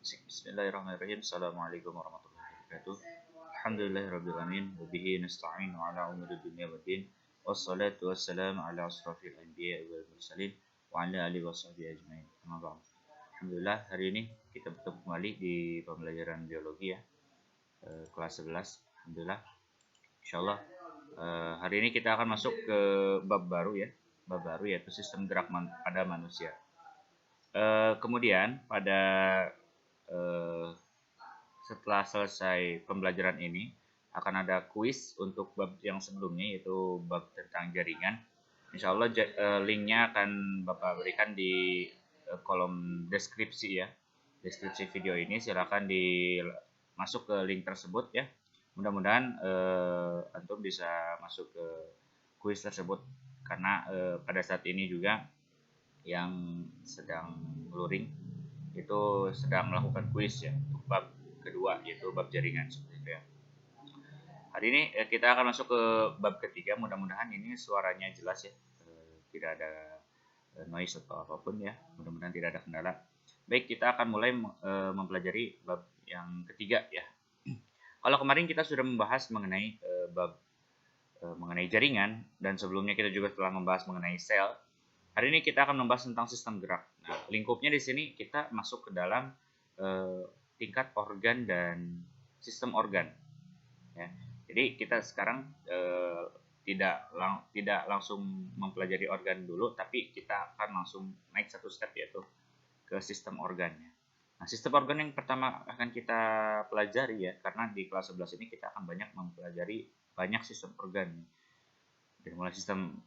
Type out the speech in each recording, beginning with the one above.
Bismillahirrahmanirrahim. Assalamualaikum warahmatullahi wabarakatuh. Alhamdulillahirrabbilalamin. Wabihi nasta'inu ala umuri dunia waddin. Wassalatu wassalamu ala asrafil anbiya wal mursalin wa ala alihi wasahbihi ajmain. Amma ba'd. Alhamdulillah, hari ini kita bertemu kembali di pembelajaran biologi ya, kelas 11. Alhamdulillah. Insyaallah hari ini kita akan masuk ke bab baru ya. Bab baru yaitu sistem gerak pada manusia. Kemudian pada setelah selesai pembelajaran ini akan ada kuis untuk bab yang sebelumnya, yaitu bab tentang jaringan. Insya Allah linknya akan Bapak berikan di kolom deskripsi ya, deskripsi video ini. Silakan masuk ke link tersebut ya. Mudah-mudahan antum bisa masuk ke kuis tersebut, karena pada saat ini juga yang sedang luring itu sedang melakukan kuis ya untuk bab kedua, yaitu bab jaringan seperti itu ya. Hari ini kita akan masuk ke bab ketiga. Mudah-mudahan ini suaranya jelas ya, tidak ada noise atau apapun ya. Mudah-mudahan tidak ada kendala. Baik, kita akan mulai mempelajari bab yang ketiga ya. Kalau kemarin kita sudah membahas mengenai bab mengenai jaringan, dan sebelumnya kita juga telah membahas mengenai sel. Hari ini kita akan membahas tentang sistem gerak. Nah, lingkupnya di sini kita masuk ke dalam tingkat organ dan sistem organ. Ya. Jadi kita sekarang tidak langsung mempelajari organ dulu, tapi kita akan langsung naik satu step, yaitu ke sistem organnya. Nah, sistem organ yang pertama akan kita pelajari ya, karena di kelas 11 ini kita akan banyak mempelajari banyak sistem organ. Dari mulai sistem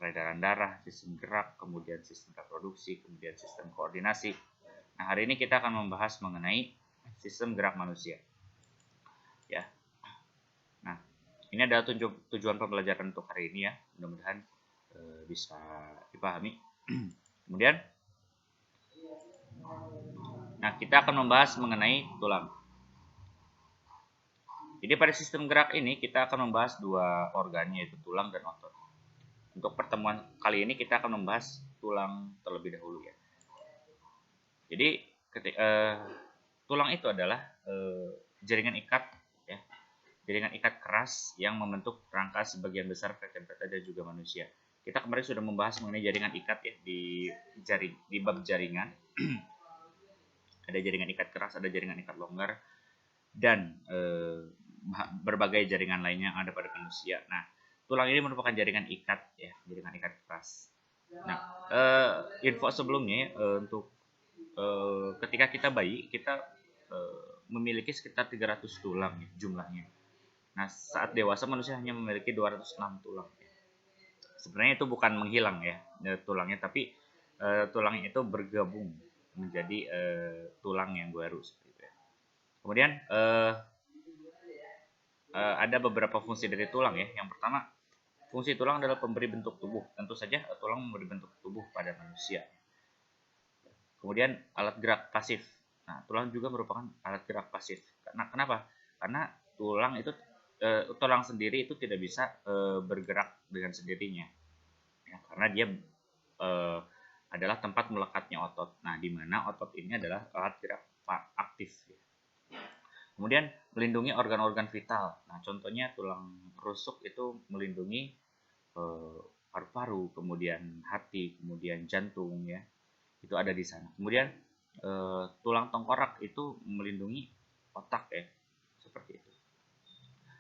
peredaran darah, sistem gerak, kemudian sistem reproduksi, kemudian sistem koordinasi. Nah, hari ini kita akan membahas mengenai sistem gerak manusia. Ya. Nah, ini adalah tujuan pembelajaran untuk hari ini ya. Mudah-mudahan bisa dipahami. Kemudian, nah kita akan membahas mengenai tulang. Jadi pada sistem gerak ini kita akan membahas dua organ, yaitu tulang dan otot. Untuk pertemuan kali ini kita akan membahas tulang terlebih dahulu ya. Jadi tulang itu adalah jaringan ikat ya, jaringan ikat keras yang membentuk rangka sebagian besar vertebrata dan juga manusia. Kita kemarin sudah membahas mengenai jaringan ikat ya di bab jaringan. Ada jaringan ikat keras, ada jaringan ikat longgar, dan berbagai jaringan lainnya yang ada pada manusia. Nah, tulang ini merupakan jaringan ikat ya, jaringan ikat keras. Nah, info sebelumnya untuk ketika kita bayi, kita memiliki sekitar 300 tulang ya, jumlahnya. Nah, saat dewasa manusia hanya memiliki 206 tulang. Ya. Sebenarnya itu bukan menghilang ya tulangnya, tapi tulangnya itu bergabung menjadi tulang yang baru seperti itu ya. Kemudian ada beberapa fungsi dari tulang ya. Yang pertama, fungsi tulang adalah pemberi bentuk tubuh. Tentu saja tulang memberi bentuk tubuh pada manusia. Kemudian alat gerak pasif. Nah, tulang juga merupakan alat gerak pasif. Kenapa? Karena tulang itu tulang sendiri itu tidak bisa bergerak dengan sendirinya. Ya, karena dia adalah tempat melekatnya otot. Nah, di mana otot ini adalah alat gerak aktif. Kemudian melindungi organ-organ vital. Nah, contohnya tulang rusuk itu melindungi paru-paru, kemudian hati, kemudian jantung ya. Itu ada di sana. Kemudian tulang tengkorak itu melindungi otak ya, seperti itu.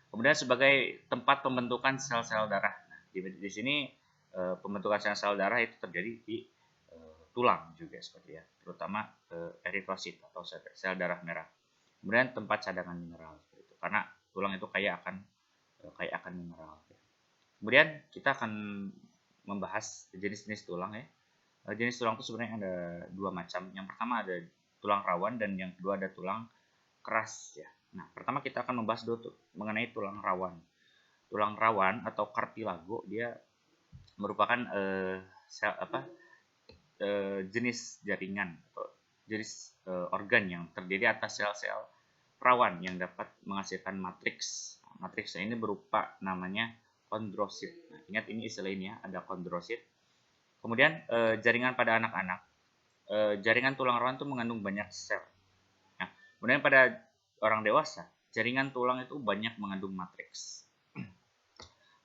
Kemudian sebagai tempat pembentukan sel-sel darah. Nah, di sini pembentukan sel-sel darah itu terjadi di tulang juga seperti ya, terutama eritrosit atau sel darah merah. Kemudian tempat cadangan mineral seperti itu, karena tulang itu kaya akan mineral. Kemudian kita akan membahas jenis-jenis tulang ya. Jenis tulang itu sebenarnya ada dua macam. Yang pertama ada tulang rawan, dan yang kedua ada tulang keras ya. Nah, pertama kita akan membahas dulu mengenai tulang rawan. Tulang rawan atau cartilago dia merupakan jenis jaringan atau jenis organ yang terdiri atas sel-sel rawan yang dapat menghasilkan matriks. Matriks ini berupa namanya kondrosit. Nah, ingat ini istilah ini ya, ada kondrosit. Kemudian jaringan pada anak-anak. Jaringan tulang rawan itu mengandung banyak sel. Kemudian pada orang dewasa, jaringan tulang itu banyak mengandung matriks.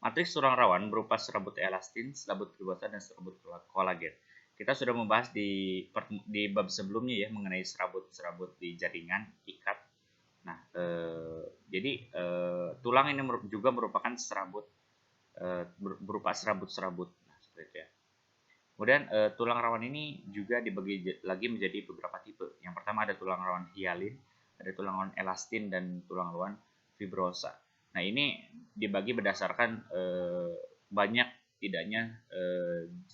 Matriks tulang rawan berupa serabut elastin, serabut fibrosat, dan serabut kolagen. Kita sudah membahas di bab sebelumnya ya mengenai serabut-serabut di jaringan ikat. Nah, jadi tulang ini juga merupakan serabut berupa serabut-serabut. Nah, seperti itu ya. Kemudian tulang rawan ini juga dibagi lagi menjadi beberapa tipe. Yang pertama ada tulang rawan hialin, ada tulang rawan elastin, dan tulang rawan fibrosa. Nah, ini dibagi berdasarkan banyak tidaknya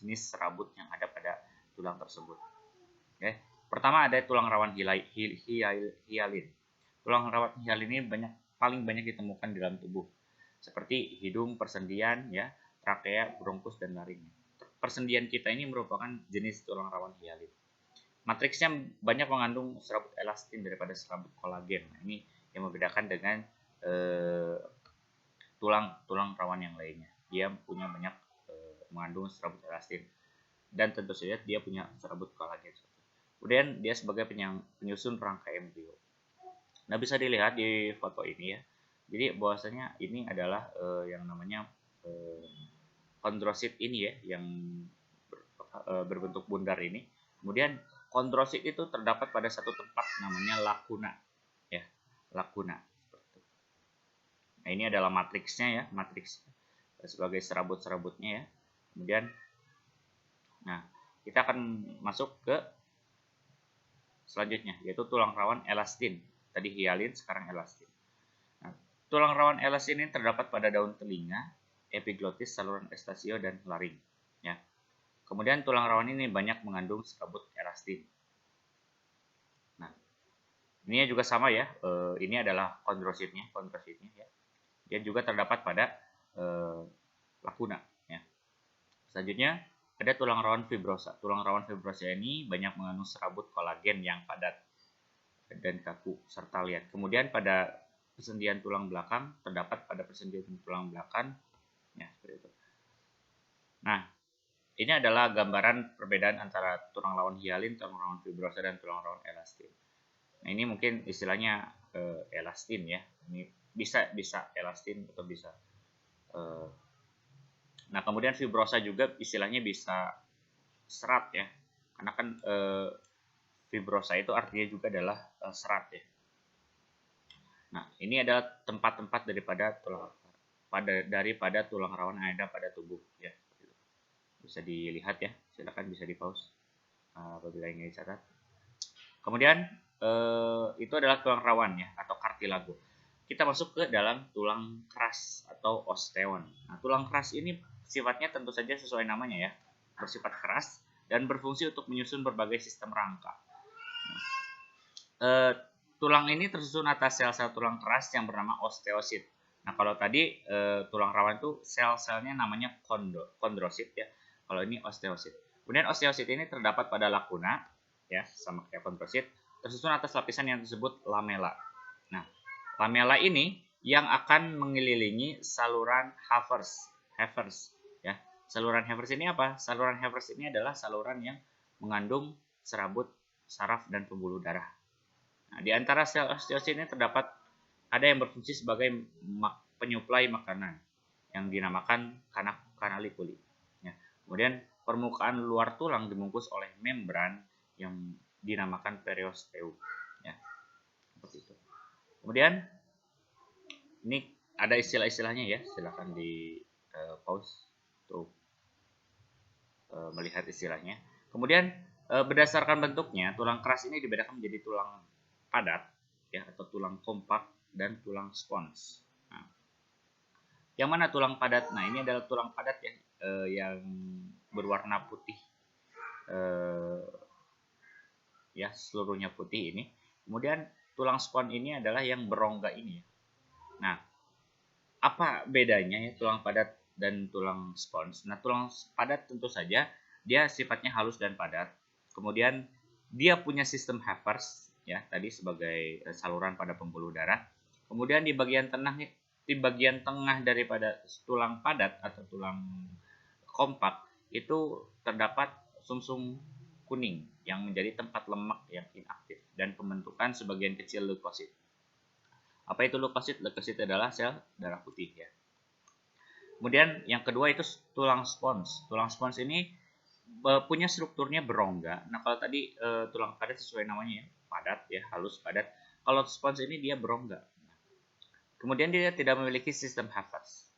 jenis serabut yang ada pada tulang tersebut. Oke. Pertama ada tulang rawan hialin. Tulang rawan hialin ini paling banyak ditemukan di dalam tubuh, seperti hidung, persendian, ya, trakea, bronkus, dan laring. Persendian kita ini merupakan jenis tulang rawan hialin. Matriksnya banyak mengandung serabut elastin daripada serabut kolagen. Nah, ini yang membedakan dengan tulang rawan yang lainnya. Dia punya banyak mengandung serabut elastin, dan tentu saja dia punya serabut kolagen. Kemudian dia sebagai penyusun rangka embrio. Nah, bisa dilihat di foto ini ya. Jadi bahwasanya ini adalah yang namanya kondrosit ini ya, yang berbentuk bundar ini. Kemudian kondrosit itu terdapat pada satu tempat namanya lakuna, ya, lakuna. Nah, ini adalah matriksnya ya, matriks sebagai serabut-serabutnya ya. Kemudian, nah, kita akan masuk ke selanjutnya, yaitu tulang rawan elastin. Tadi hialin, sekarang elastin. Nah, tulang rawan elastin ini terdapat pada daun telinga, epiglotis, saluran eustachium, dan laring. Ya. Kemudian tulang rawan ini banyak mengandung serabut elastin. Nah, ini juga sama ya. Ini adalah kondrositnya ya. Dia juga terdapat pada lakuna. Ya. Selanjutnya ada tulang rawan fibrosa. Tulang rawan fibrosa ini banyak mengandung serabut kolagen yang padat dan kaku serta liat. Kemudian pada persendian tulang belakang terdapat pada persendian tulang belakang, ya, seperti itu. Nah, ini adalah gambaran perbedaan antara tulang rawan hialin, tulang rawan fibrosa, dan tulang rawan elastin. Nah, ini mungkin istilahnya elastin ya. Ini bisa elastin atau bisa. Nah, kemudian fibrosa juga istilahnya bisa serat ya. Karena kan fibrosa itu artinya juga adalah serat ya. Nah, ini adalah tempat-tempat daripada tulang rawan yang ada pada tubuh ya. Bisa dilihat ya, silakan bisa di pause apabila ingin dicatat. Kemudian itu adalah tulang rawan ya, atau kartilago. Kita masuk ke dalam tulang keras atau osteon. Nah, tulang keras ini sifatnya tentu saja sesuai namanya ya, bersifat keras dan berfungsi untuk menyusun berbagai sistem rangka. Tulang ini tersusun atas sel-sel tulang keras yang bernama osteosit. Nah, kalau tadi tulang rawan itu sel-selnya namanya kondrosit ya. Kalau ini osteosit. Kemudian osteosit ini terdapat pada lakuna ya, sama kayak kondrosit, tersusun atas lapisan yang disebut lamela. Nah, lamela ini yang akan mengelilingi saluran Havers ya. Saluran Havers ini apa? Saluran Havers ini adalah saluran yang mengandung serabut, saraf, dan pembuluh darah. Nah, di antara sel osteosit ini terdapat ada yang berfungsi sebagai penyuplai makanan yang dinamakan kanalikuli. Ya. Kemudian permukaan luar tulang dibungkus oleh membran yang dinamakan periosteum. Ya. Seperti itu. Kemudian ini ada istilah-istilahnya ya, silakan di pause untuk melihat istilahnya. Kemudian berdasarkan bentuknya, tulang keras ini dibedakan menjadi tulang padat ya, atau tulang kompak, dan tulang spons. Nah, yang mana tulang padat? Nah, ini adalah tulang padat ya, yang berwarna putih, ya, seluruhnya putih ini. Kemudian tulang spons ini adalah yang berongga ini. Nah, apa bedanya ya tulang padat dan tulang spons? Nah, tulang padat tentu saja dia sifatnya halus dan padat. Kemudian dia punya sistem Havers ya, tadi sebagai saluran pada pembuluh darah. Kemudian di bagian tengah daripada tulang padat atau tulang kompak itu terdapat sumsum kuning yang menjadi tempat lemak yang inaktif dan pembentukan sebagian kecil leukosit. Apa itu leukosit? Leukosit adalah sel darah putih ya. Kemudian yang kedua itu tulang spons. Tulang spons ini punya strukturnya berongga. Nah, kalau tadi tulang padat sesuai namanya ya, padat ya, halus padat. Kalau spons ini dia berongga. Kemudian dia tidak memiliki sistem Haffaz.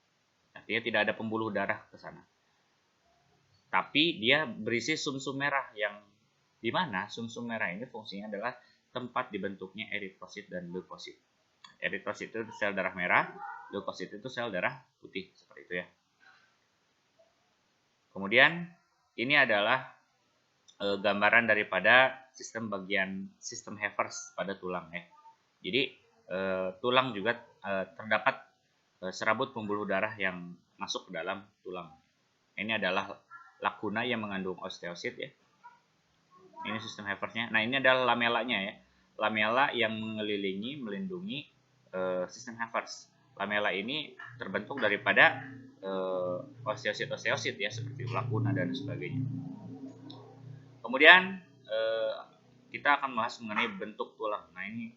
Artinya tidak ada pembuluh darah ke sana. Tapi dia berisi sumsum merah yang di mana sumsum merah ini fungsinya adalah tempat dibentuknya eritrosit dan leukosit. Eritrosit itu sel darah merah, leukosit itu sel darah putih, seperti itu ya. Kemudian ini adalah gambaran daripada sistem Haffaz pada tulang ya. Jadi tulang juga terdapat serabut pembuluh darah yang masuk ke dalam tulang. Ini adalah lakuna yang mengandung osteosit ya. Ini sistem Haffaz-nya. Nah, ini adalah lamelanya ya. Lamela yang melindungi sistem Haffaz. Lamela ini terbentuk daripada osteosit ya, seperti lakuna dan sebagainya. Kemudian kita akan bahas mengenai bentuk tulang. Nah, ini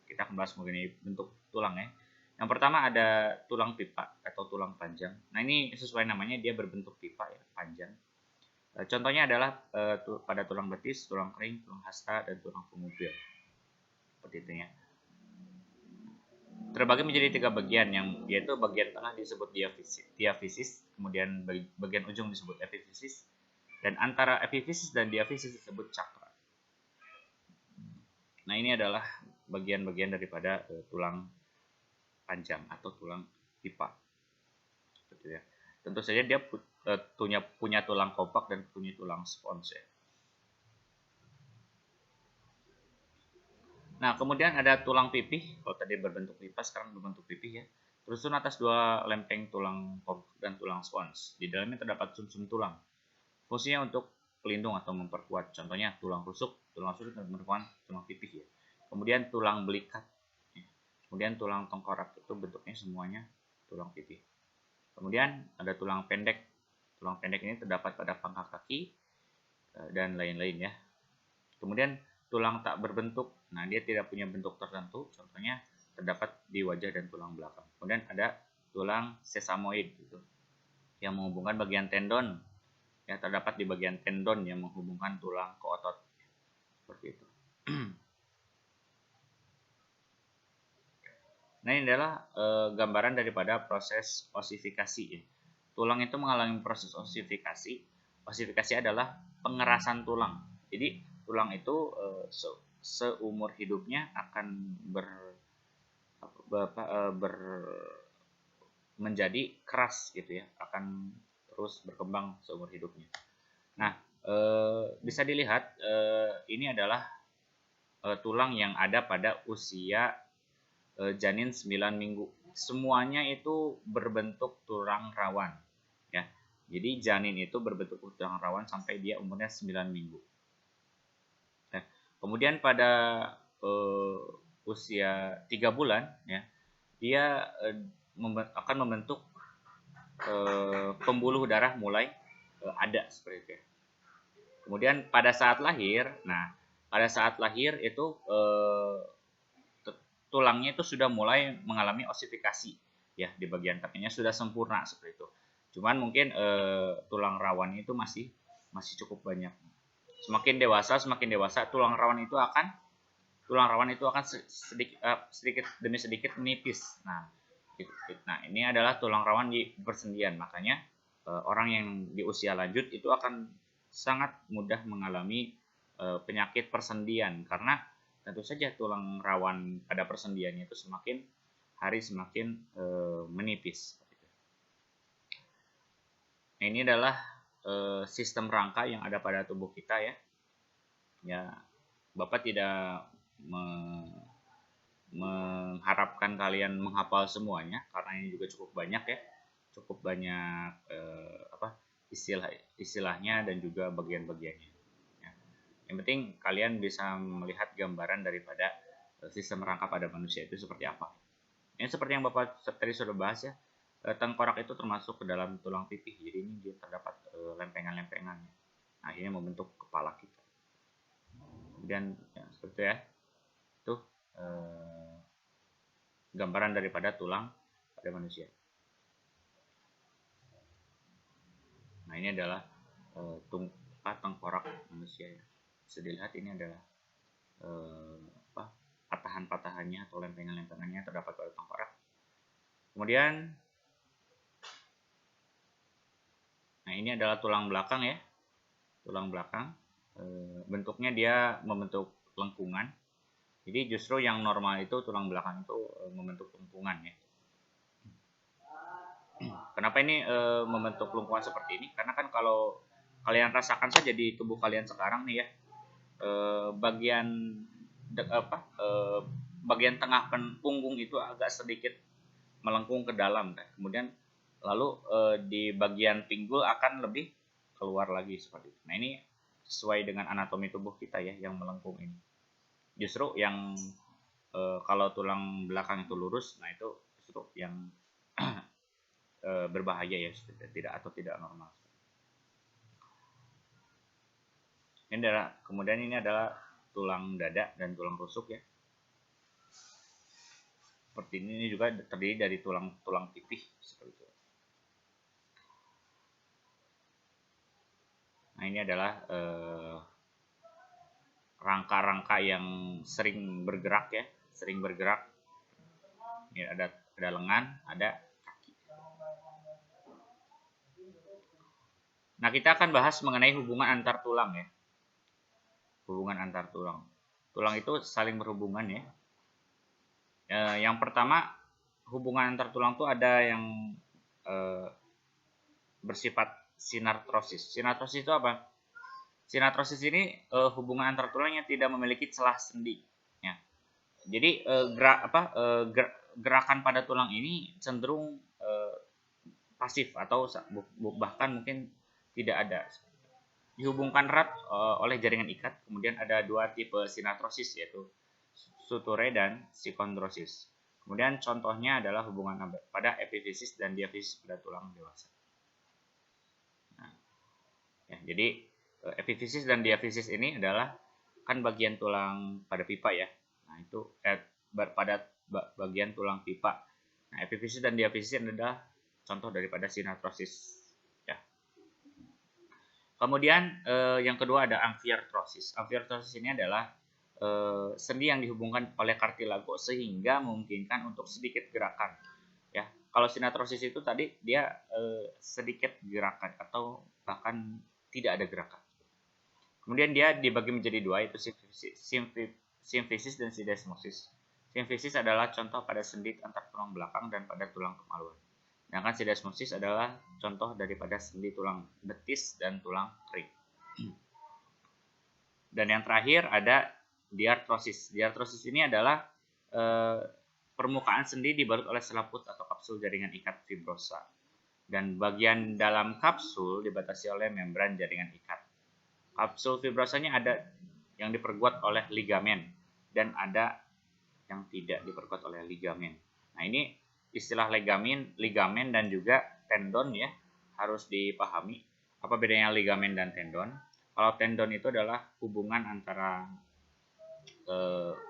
kita akan bahas mengenai bentuk tulang ya. Yang pertama ada tulang pipa atau tulang panjang. Nah, ini sesuai namanya, dia berbentuk pipa ya, panjang. Contohnya adalah pada tulang betis, tulang kering, tulang hasta, dan tulang pengupil. Seperti itu ya. Terbagi menjadi 3 bagian, yang yaitu bagian tengah disebut diafisis, kemudian bagian ujung disebut epifisis, dan antara epifisis dan diafisis disebut cakra. Nah, ini adalah bagian-bagian daripada tulang panjang atau tulang pipa. Seperti ya. Tentu saja dia punya tulang kompak dan punya tulang spons ya. Nah, kemudian ada tulang pipih. Kalau tadi berbentuk pipa, sekarang berbentuk pipih ya. Tersusun atas 2 lempeng tulang kompak dan tulang spons. Di dalamnya terdapat sumsum tulang. Fungsinya untuk pelindung atau memperkuat. Contohnya tulang rusuk merupakan tulang pipih ya. Kemudian tulang belikat. Kemudian tulang tengkorak, itu bentuknya semuanya tulang pipih. Kemudian ada tulang pendek. Tulang pendek ini terdapat pada pangkal kaki dan lain-lain ya. Kemudian tulang tak berbentuk. Nah, dia tidak punya bentuk tertentu. Contohnya terdapat di wajah dan tulang belakang. Kemudian ada tulang sesamoid gitu, yang menghubungkan bagian tendon. Ya, terdapat di bagian tendon yang menghubungkan tulang ke otot. Seperti itu. Nah, ini adalah gambaran daripada proses osifikasi ya. Tulang itu mengalami proses osifikasi. Osifikasi adalah pengerasan tulang. Jadi tulang itu seumur hidupnya akan menjadi keras gitu ya, akan terus berkembang seumur hidupnya. Nah, bisa dilihat ini adalah tulang yang ada pada usia janin 9 minggu. Semuanya itu berbentuk tulang rawan ya. Jadi janin itu berbentuk tulang rawan sampai dia umurnya 9 minggu. Nah, kemudian pada usia 3 bulan ya, dia akan membentuk pembuluh darah mulai ada seperti itu ya. Kemudian pada saat lahir, pada saat lahir itu tulangnya itu sudah mulai mengalami osifikasi ya, di bagian kakinya sudah sempurna seperti itu. Cuman mungkin tulang rawan itu masih cukup banyak. Semakin dewasa tulang rawan itu akan sedikit demi sedikit menipis. Nah, ini adalah tulang rawan di persendian. Makanya orang yang di usia lanjut itu akan sangat mudah mengalami penyakit persendian, karena tentu saja tulang rawan pada persendiannya itu semakin hari semakin menipis. Nah, ini adalah sistem rangka yang ada pada tubuh kita ya. Ya, Bapak tidak mengharapkan kalian menghafal semuanya, karena ini juga cukup banyak ya, cukup banyak istilahnya dan juga bagian-bagiannya. Yang penting kalian bisa melihat gambaran daripada sistem rangka pada manusia itu seperti apa. Ini seperti yang Bapak tadi sudah bahas ya, tengkorak itu termasuk ke dalam tulang pipih. Jadi ini dia terdapat lempengan-lempengannya. Akhirnya membentuk kepala kita. Kemudian ya, seperti itu ya, itu gambaran daripada tulang pada manusia. Nah, ini adalah tengkorak manusia ya. Bisa dilihat ini adalah patahan-patahannya atau lempengan-lempengannya terdapat pada tengkorak. Kemudian, nah ini adalah tulang belakang ya, tulang belakang. Bentuknya dia membentuk lengkungan. Jadi justru yang normal itu tulang belakang itu membentuk lengkungan ya. Kenapa ini membentuk lengkungan seperti ini? Karena kan kalau kalian rasakan saja di tubuh kalian sekarang nih ya, bagian bagian tengah punggung itu agak sedikit melengkung ke dalam kan. Kemudian lalu di bagian pinggul akan lebih keluar lagi seperti itu. Nah, ini sesuai dengan anatomi tubuh kita ya yang melengkung ini. Justru yang kalau tulang belakang itu lurus, nah itu justru yang berbahaya ya, tidak normal. Kemudian ini adalah tulang dada dan tulang rusuk ya. Seperti ini juga terdiri dari tulang pipih seperti itu. Nah, ini adalah rangka-rangka yang sering bergerak ya, sering bergerak. Ini ada lengan, ada kaki. Nah, kita akan bahas mengenai hubungan antar tulang ya. Hubungan antar tulang. Tulang itu saling berhubungan ya. Yang pertama, hubungan antar tulang itu ada yang bersifat sinartrosis. Sinartrosis itu apa? Sinartrosis ini hubungan antar tulang yang tidak memiliki celah sendi. Ya. Jadi gerakan pada tulang ini cenderung pasif atau bahkan mungkin tidak ada. Dihubungkan erat oleh jaringan ikat. Kemudian ada dua tipe sinartrosis, yaitu suture dan sikondrosis. Kemudian contohnya adalah hubungan pada epifisis dan diafisis pada tulang dewasa. Nah, ya, jadi epifisis dan diafisis ini adalah kan bagian tulang pada pipa ya. Nah, itu pada bagian tulang pipa. Nah, epifisis dan diafisis adalah contoh daripada sinartrosis. Ya. Kemudian yang kedua ada amfiartrosis. Amfiartrosis ini adalah sendi yang dihubungkan oleh kartilago sehingga memungkinkan untuk sedikit gerakan. Ya, kalau sinartrosis itu tadi dia sedikit gerakan atau bahkan tidak ada gerakan. Kemudian dia dibagi menjadi dua, yaitu simfisis dan syndesmosis. Simfisis adalah contoh pada sendi antar tulang belakang dan pada tulang kemaluan. Sedangkan syndesmosis adalah contoh daripada sendi tulang betis dan tulang kering. Dan yang terakhir ada diartrosis. Diartrosis ini adalah permukaan sendi dibalut oleh selaput atau kapsul jaringan ikat fibrosa. Dan bagian dalam kapsul dibatasi oleh membran jaringan ikat. Kapsul fibrosanya ada yang diperkuat oleh ligamen dan ada yang tidak diperkuat oleh ligamen. Nah, ini istilah ligamen dan juga tendon ya harus dipahami. Apa bedanya ligamen dan tendon? Kalau tendon itu adalah hubungan antara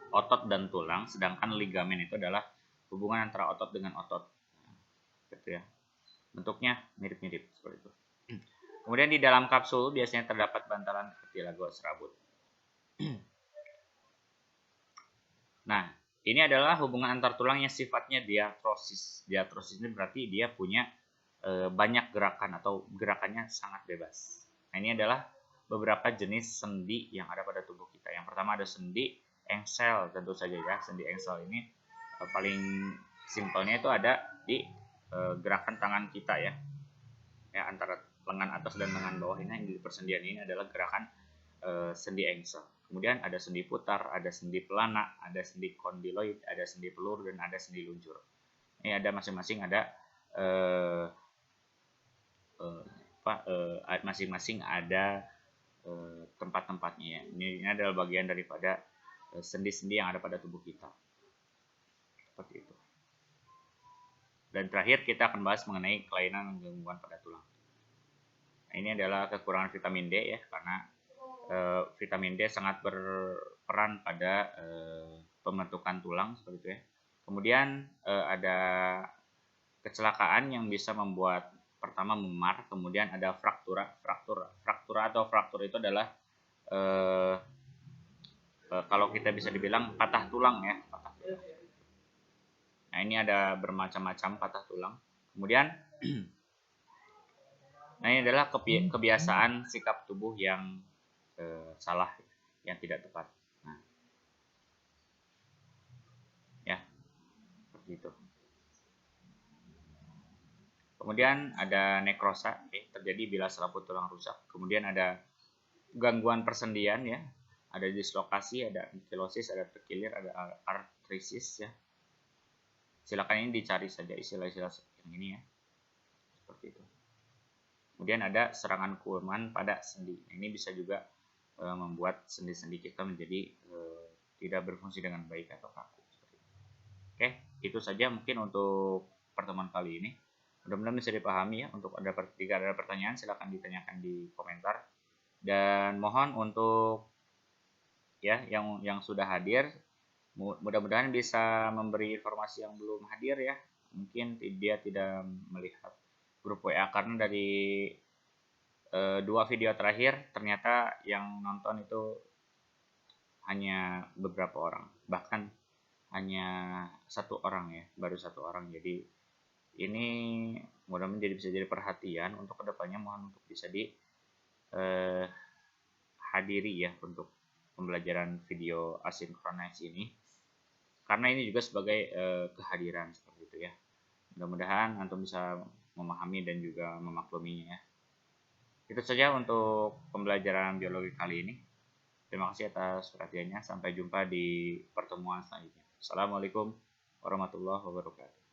otot dan tulang, sedangkan ligamen itu adalah hubungan antara otot dengan otot. Nah, gitu ya. Bentuknya mirip-mirip seperti itu. Kemudian di dalam kapsul biasanya terdapat bantalan kartilago serabut. Nah, ini adalah hubungan antar tulang yang sifatnya diartrosis. Diartrosis ini berarti dia punya banyak gerakan atau gerakannya sangat bebas. Nah, ini adalah beberapa jenis sendi yang ada pada tubuh kita. Yang pertama ada sendi engsel, tentu saja ya. Sendi engsel ini paling simpelnya itu ada di gerakan tangan kita ya. Ya, antara lengan atas dan lengan bawah ini yang di persendian ini adalah gerakan sendi engsel. Kemudian ada sendi putar, ada sendi pelana, ada sendi kondyloid, ada sendi pelur, dan ada sendi luncur. Ini ada masing-masing ada masing-masing ada tempat-tempatnya ya. Ini adalah bagian daripada sendi-sendi yang ada pada tubuh kita. Seperti itu. Dan terakhir kita akan bahas mengenai kelainan dan gangguan pada tulang. Nah, ini adalah kekurangan vitamin D ya, karena vitamin D sangat berperan pada pembentukan tulang seperti itu ya. Kemudian ada kecelakaan yang bisa membuat pertama memar, kemudian ada fraktura. Fraktur itu adalah kalau kita bisa dibilang patah tulang ya, patah tulang. Nah, ini ada bermacam-macam patah tulang. Kemudian nah ini adalah kebiasaan sikap tubuh yang salah, yang tidak tepat. Nah, ya, seperti itu. Kemudian ada nekrosa, terjadi bila selaput tulang rusak. Kemudian ada gangguan persendian ya, ada dislokasi, ada ankilosis, ada terkilir, ada artrisis ya. Silakan ini dicari saja istilah-istilah yang ini ya, seperti itu. Kemudian ada serangan kuman pada sendi. Ini bisa juga membuat sendi-sendi kita menjadi tidak berfungsi dengan baik atau kaku. Oke, itu saja mungkin untuk pertemuan kali ini. Mudah-mudahan bisa dipahami ya. Untuk jika ada pertanyaan silakan ditanyakan di komentar. Dan mohon untuk ya yang sudah hadir, mudah-mudahan bisa memberi informasi yang belum hadir ya. Mungkin dia tidak melihat grup WA karena dari 2 video terakhir ternyata yang nonton itu hanya beberapa orang, bahkan hanya 1 orang ya, baru 1 orang. Jadi ini mudah-mudahan bisa jadi perhatian untuk kedepannya. Mohon untuk bisa di hadiri ya untuk pembelajaran video asinkronis ini, karena ini juga sebagai kehadiran seperti itu ya. Mudah-mudahan antum bisa memahami dan juga memakluminya ya. Itu saja untuk pembelajaran biologi kali ini. Terima kasih atas perhatiannya. Sampai jumpa di pertemuan selanjutnya. Assalamualaikum warahmatullahi wabarakatuh.